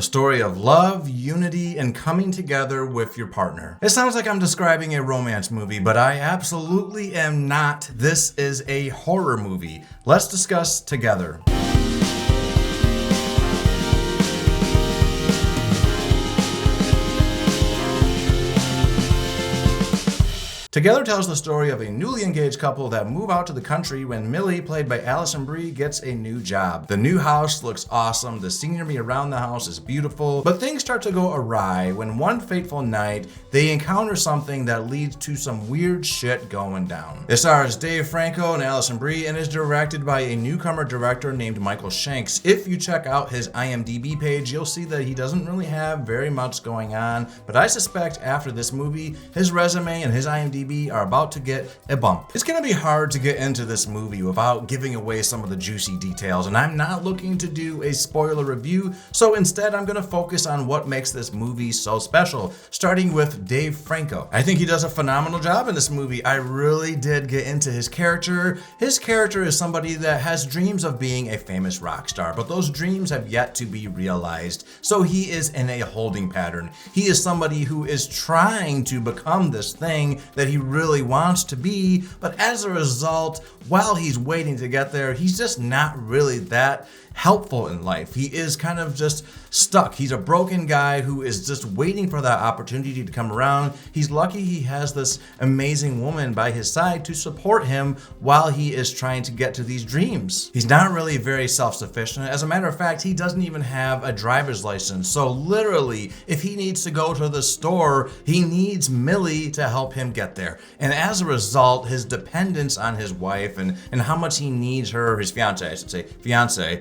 A story of love, unity, and coming together with your partner. It sounds like I'm describing a romance movie, but I absolutely am not. This is a horror movie. Let's discuss Together. Together tells the story of a newly engaged couple that move out to the country when Millie, played by Alison Brie, gets a new job. The new house looks awesome, the scenery around the house is beautiful, but things start to go awry when one fateful night they encounter something that leads to some weird shit going down. It stars Dave Franco and Alison Brie and is directed by a newcomer director named Michael Shanks. If you check out his IMDb page, you'll see that he doesn't really have very much going on, but I suspect after this movie, his resume and his IMDb are about to get a bump. It's gonna be hard to get into this movie without giving away some of the juicy details, and I'm not looking to do a spoiler review, so instead I'm gonna focus on what makes this movie so special, starting with Dave Franco. I think he does a phenomenal job in this movie. I really did get into his character. His character is somebody that has dreams of being a famous rock star, but those dreams have yet to be realized, so he is in a holding pattern. He is somebody who is trying to become this thing that he really wants to be, but as a result, while he's waiting to get there, he's just not really that helpful in life. He is kind of just stuck. He's a broken guy who is just waiting for that opportunity to come around. He's lucky he has this amazing woman by his side to support him while he is trying to get to these dreams. He's not really very self-sufficient. As a matter of fact, he doesn't even have a driver's license. So literally, if he needs to go to the store, he needs Millie to help him get there. And as a result, his dependence on his wife and how much he needs her, his fiance, I should say,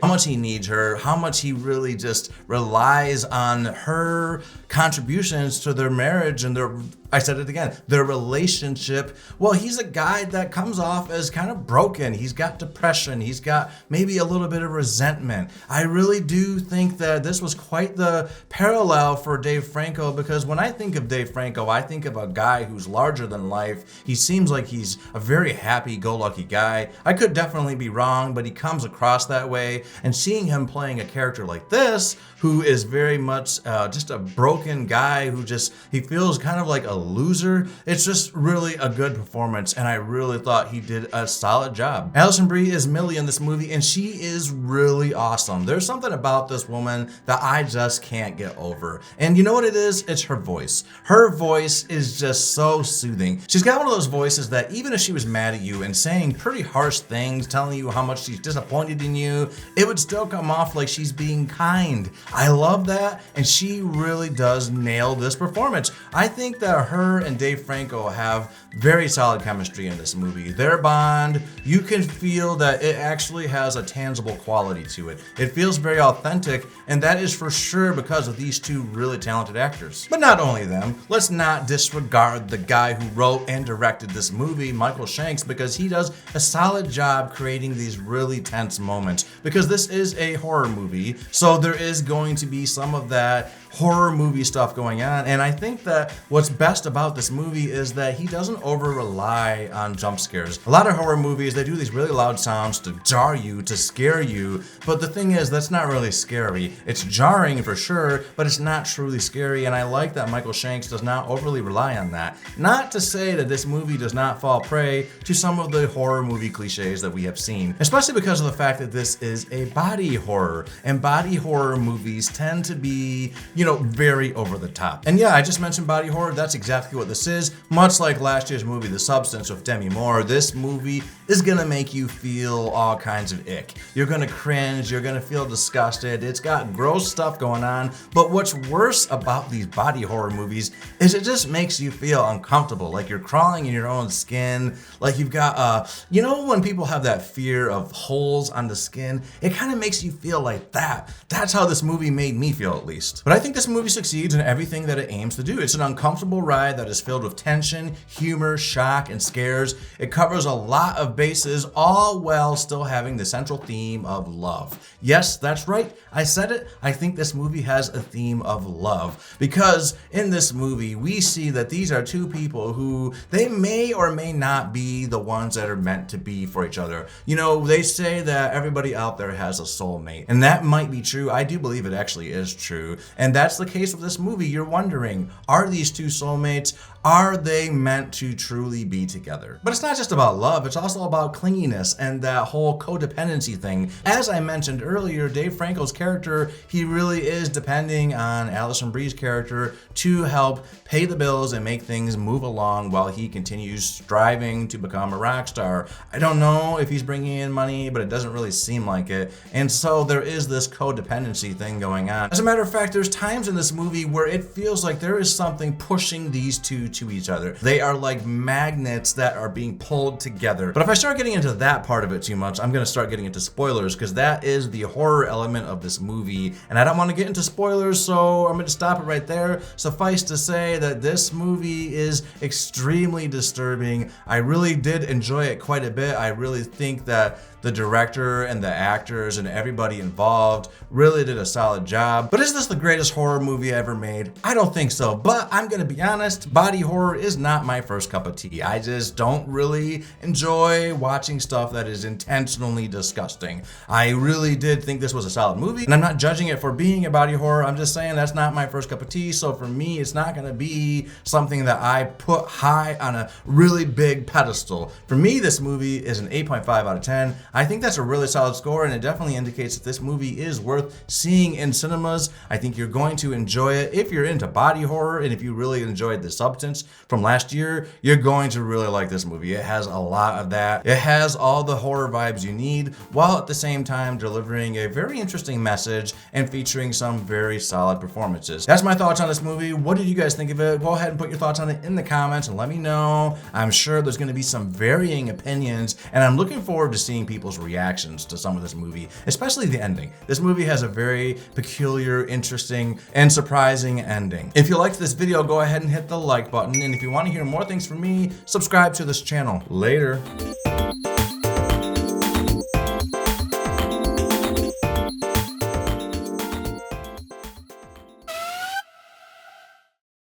how much he needs her, how much he really just relies on her contributions to their marriage and their relationship. Well, he's a guy that comes off as kind of broken. He's got depression. He's got maybe a little bit of resentment. I really do think that this was quite the parallel for Dave Franco, because when I think of Dave Franco, I think of a guy who's larger than life. He seems like he's a very happy-go-lucky guy. I could definitely be wrong, but he comes across that way. And seeing him playing a character like this, who is very much just a broken guy who he feels kind of like a loser, it's just really a good performance, and I really thought he did a solid job. Alison Brie is Millie in this movie, and she is really awesome. There's something about this woman that I just can't get over, and you know what it is? It's her voice. Her voice is just so soothing. She's got one of those voices that even if she was mad at you and saying pretty harsh things, telling you how much she's disappointed in you, it would still come off like she's being kind. I love that, and she really does nail this performance. I think that her and Dave Franco have very solid chemistry in this movie. Their bond, you can feel that it actually has a tangible quality to it. It feels very authentic, and that is for sure because of these two really talented actors. But not only them, let's not disregard the guy who wrote and directed this movie, Michael Shanks, because he does a solid job creating these really tense moments. Because this is a horror movie, so there is going to be some of that horror movie stuff going on, and I think that what's best about this movie is that he doesn't over rely on jump scares. A lot of horror movies, they do these really loud sounds to jar you, to scare you, but the thing is, that's not really scary. It's jarring for sure, but it's not truly scary, and I like that Michael Shanks does not overly rely on that. Not to say that this movie does not fall prey to some of the horror movie cliches that we have seen, especially because of the fact that this is a body horror, and body horror movies tend to be, very over the top. And yeah, I just mentioned body horror. That's exactly what this is. Much like last year's movie, The Substance with Demi Moore, this movie is gonna make you feel all kinds of ick. You're gonna cringe, you're gonna feel disgusted. It's got gross stuff going on, but what's worse about these body horror movies is it just makes you feel uncomfortable, like you're crawling in your own skin, like you've got, when people have that fear of holes on the skin, it kind of makes you feel like that. That's how this movie made me feel, at least. But I think think this movie succeeds in everything that it aims to do. It's an uncomfortable ride that is filled with tension, humor, shock, and scares. It covers a lot of bases, all while still having the central theme of love. Yes, that's right. I said it. I think this movie has a theme of love because in this movie, we see that these are two people who they may or may not be the ones that are meant to be for each other. You know, they say that everybody out there has a soulmate, and that might be true. I do believe it actually is true. And that's the case with this movie. You're wondering, are these two soulmates? Are they meant to truly be together? But it's not just about love, it's also about clinginess and that whole codependency thing. As I mentioned earlier, Dave Franco's character, he really is depending on Alison Brie's character to help pay the bills and make things move along while he continues striving to become a rock star. I don't know if he's bringing in money, but it doesn't really seem like it. And so there is this codependency thing going on. As a matter of fact, there's times in this movie where it feels like there is something pushing these two to each other. They are like magnets that are being pulled together. But if I start getting into that part of it too much, I'm going to start getting into spoilers because that is the horror element of this movie. And I don't want to get into spoilers, so I'm going to stop it right there. Suffice to say that this movie is extremely disturbing. I really did enjoy it quite a bit. I really think that the director and the actors and everybody involved really did a solid job. But is this the greatest horror movie ever made? I don't think so, but I'm gonna be honest, body horror is not my first cup of tea. I just don't really enjoy watching stuff that is intentionally disgusting. I really did think this was a solid movie, and I'm not judging it for being a body horror. I'm just saying that's not my first cup of tea, so for me, it's not gonna be something that I put high on a really big pedestal. For me, this movie is an 8.5 out of 10. I think that's a really solid score, and it definitely indicates that this movie is worth seeing in cinemas. I think you're going to enjoy it. If you're into body horror and if you really enjoyed The Substance from last year, you're going to really like this movie. It has a lot of that. It has all the horror vibes you need, while at the same time delivering a very interesting message and featuring some very solid performances. That's my thoughts on this movie. What did you guys think of it? Go ahead and put your thoughts on it in the comments and let me know. I'm sure there's going to be some varying opinions, and I'm looking forward to seeing people's reactions to some of this movie, especially the ending. This movie has a very peculiar, interesting, and surprising ending. If you liked this video, go ahead and hit the like button, and if you want to hear more things from me, subscribe to this channel. Later.